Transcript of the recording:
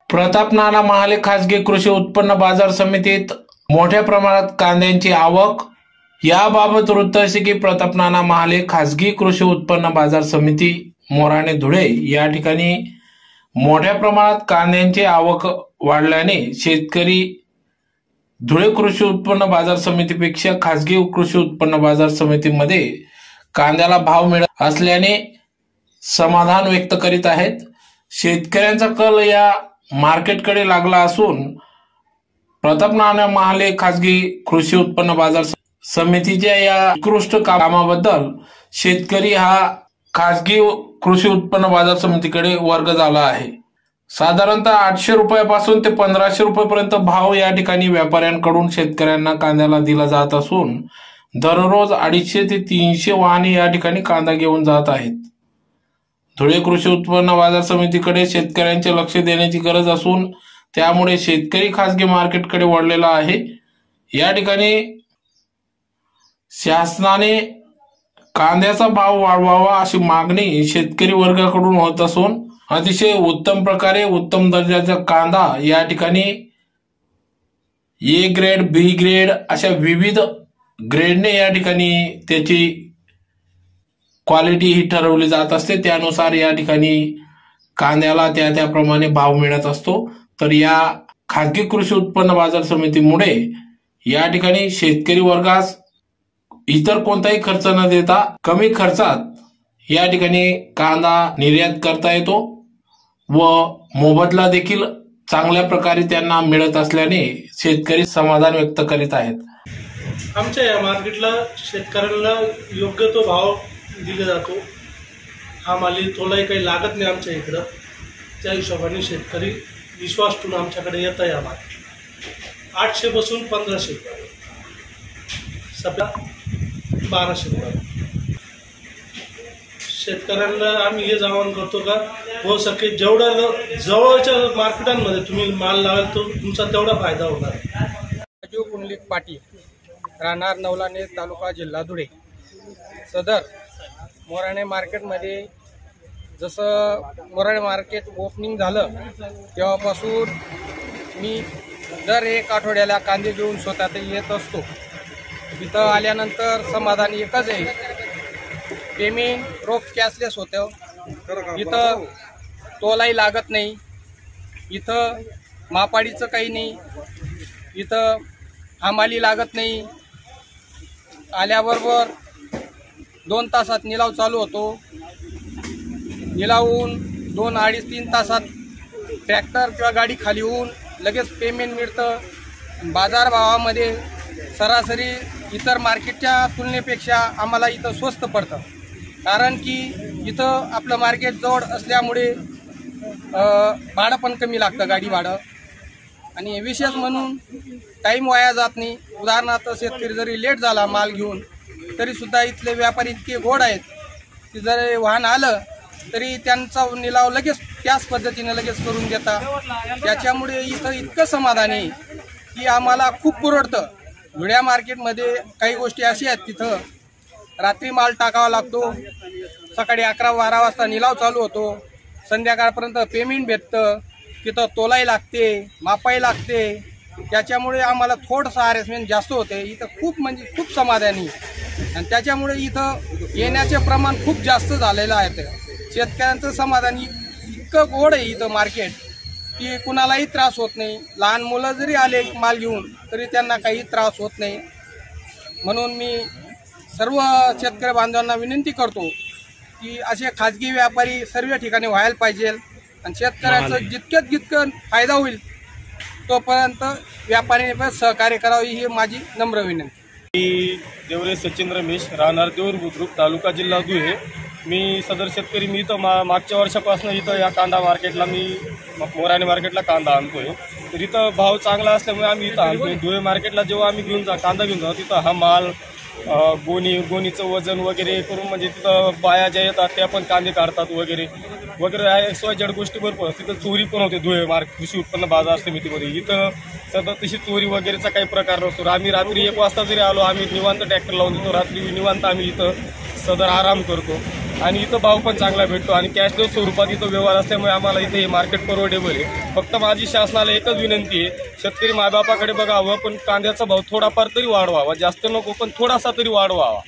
प्रताप नाना महाले खासगी कृषी उत्पन्न बाजार समितीत मोठ्या प्रमाणात कांद्यांची आवक। याबाबत वृत्त असे की प्रताप नाना महाले खासगी कृषी उत्पन्न बाजार समिती मोराणे धुळे या ठिकाणी मोठ्या प्रमाणात कांद्यांची आवक वाढल्याने शेतकरी धुळे कृषी उत्पन्न बाजार समितीपेक्षा खासगी कृषी उत्पन्न बाजार समितीमध्ये कांद्याला भाव मिळत असल्याने समाधान व्यक्त करीत आहेत। शेतकऱ्यांचा कल या मार्केटकडे लागला असून प्रताप नाना महाले खासगी कृषी उत्पन्न बाजार समितीच्या या उत्कृष्ट कामाबद्दल शेतकरी हा खासगी कृषी उत्पन्न बाजार समितीकडे वर्ग झाला आहे। साधारणतः 800 रुपयापासून ते 1500 रुपयापर्यंत भाव या ठिकाणी व्यापाऱ्यांकडून शेतकऱ्यांना कांद्याला दिला जात असून दररोज 250 ते 300 वाहने या ठिकाणी कांदा घेऊन जात आहेत। धुळे कृषी उत्पन्न बाजार समितीकडे शेतकऱ्यांचे लक्ष देण्याची गरज असून त्यामुळे शेतकरी खासगी मार्केटकडे वळलेला आहे। या ठिकाणी शासनाने कांद्याचा भाव वाढवावा अशी मागणी शेतकरी वर्गाकडून होत असून अतिशय उत्तम प्रकारे उत्तम दर्जाचा कांदा या ठिकाणी ए ग्रेड, बी ग्रेड अशा विविध ग्रेडने या ठिकाणी त्याची क्वालिटी ही ठरवली जात असते। त्यानुसार या ठिकाणी कांद्याला त्याप्रमाणे भाव मिळत असतो। तर या खासगी कृषी उत्पन्न बाजार समितीमुळे या ठिकाणी शेतकरी वर्गास इतर कोणताही खर्च न देता कमी खर्चात या ठिकाणी कांदा निर्यात करता येतो व मोबदला देखील चांगल्या प्रकारे त्यांना मिळत असल्याने शेतकरी समाधान व्यक्त करीत आहेत। आमच्या या मार्केटला शेतकऱ्यांना योग्य तो भाव दिला जातो। हा माल तोलाही काही लागत नाही आमच्या इकडं। त्या हिशोबाने शेतकरी विश्वास ठेवून आमच्याकडे येत आहे। या मार्केट 800 पासून 1500 रुपये, सध्या 1200 रुपये। शेतकऱ्यांना आम्ही हे आवाहन करतो का हो सके जेवढा जवळच्या मार्केटांमध्ये तुम्ही माल लावाल तो तुमचा तेवढा फायदा होणार आहे। राजू पुंडलिक पाटील, राहणार नवलाने, तालुका जिल्हा धुळे। सदर मोराणे मार्केटमध्ये जसं मोराणे मार्केट ओपनिंग झालं तेव्हापासून मी दर एक आठवड्याला कांदे घेऊन स्वतः येत असतो। इथं आल्यानंतर समाधान एकच आहे, पेमेंट रोख कॅशलेस होतं। इथं तोलाही लागत नाही, इथं मापाडीचं काही नाही, इथं हमाली लागत नाही। आल्याबरोबर 2 तासात निलाव चालू होतो। निलावून 2, 2.5, 3 तासात ट्रॅक्टर किंवा गाडी खाली होऊन लगेच पेमेंट मिळतं। बाजारभावामध्ये सरासरी इतर मार्केटच्या तुलनेपेक्षा आम्हाला इथं स्वस्त पडतं, कारण की इथं आपलं मार्केट जवळ असल्यामुळे भाडं पण कमी लागतं, गाडी भाडं। आणि विशेष म्हणून टाईम वाया जात नाही। उदाहरणार्थ शेतकरी जरी लेट झाला माल घेऊन तरीसुद्धा इथले व्यापारी इतके गोड आहेत की जर वाहन आलं तरी त्यांचा निलाव लगेच त्याच पद्धतीने लगेच करून देतात। त्याच्यामुळे इथं इतकं समाधान आहे की आम्हाला खूप पुरवडतं। धुळ्या मार्केटमध्ये काही गोष्टी अशा आहेत तिथं रात्री माल टाकावा लागतो, सकाळी 11-12 वाजता निलाव चालू होतो, संध्याकाळपर्यंत पेमेंट भेटतं। तिथं तोलाई लागते, मापाई लागते, त्याच्यामुळे आम्हाला थोडंसं हॅरेसमेंट जास्त होते। इथं खूप म्हणजे खूप समाधानी आणि त्याच्यामुळे इथं येण्याचे प्रमाण खूप जास्त झालेलं आहे। शेतकऱ्यांचं समाधान इतकं गोड आहे इथं मार्केट की कुणालाही त्रास होत नाही। लहान मुलं जरी आले माल घेऊन तरी त्यांना काही त्रास होत नाही। म्हणून मी सर्व शेतकरी बांधवांना विनंती करतो की असे खाजगी व्यापारी सर्व ठिकाणी व्हायला पाहिजे आणि शेतकऱ्याचं जितकं फायदा होईल तोपर्यंत व्यापाऱ्यांनी सहकार्य करावे ही माझी नम्र विनंती। मी देवरे सचिन रमेश, राहणार देऊर बुद्रुक, तालुका जिल्हा धुळे। मी सदर शेतकरी। मी इथं मागच्या वर्षापासून इथं या कांदा मार्केटला मी मोराणे मार्केटला कांदा आणतोय। तर इथं भाव चांगला असल्यामुळे आम्ही इथं आणतोय। धुळे मार्केटला जेव्हा आम्ही कांदा घेऊन जातो तिथं हा माल गोणीचं वजन वगैरे करून म्हणजे तिथं बाया ज्या येतात त्या पण कांदे काढतात वगैरे XYZ गोष्टी भरपूर। तिथं चोरी पण होते धुळे कृषी उत्पन्न बाजार समितीमध्ये। इथं सतत तशी चोरी वगैरेचा काही प्रकार नसतो। आम्ही रात्री 1 वाजता जरी आलो आम्ही निवांत ट्रॅक्टर लावून देतो, रात्री निवांत आम्ही इथं सदर आराम करतो। आणि इथं भाव पण चांगला भेटतो आणि कॅशलेस स्वरूपात इथं व्यवहार असल्यामुळे आम्हाला इथे हे मार्केट परवडेबल आहे। फक्त माझी शासनाला एकच विनंती आहे, शेतकरी मायबापाकडे बघावं, पण कांद्याचा भाव थोडाफार तरी वाढवावा, जास्त नको पण थोडासा तरी वाढवावा।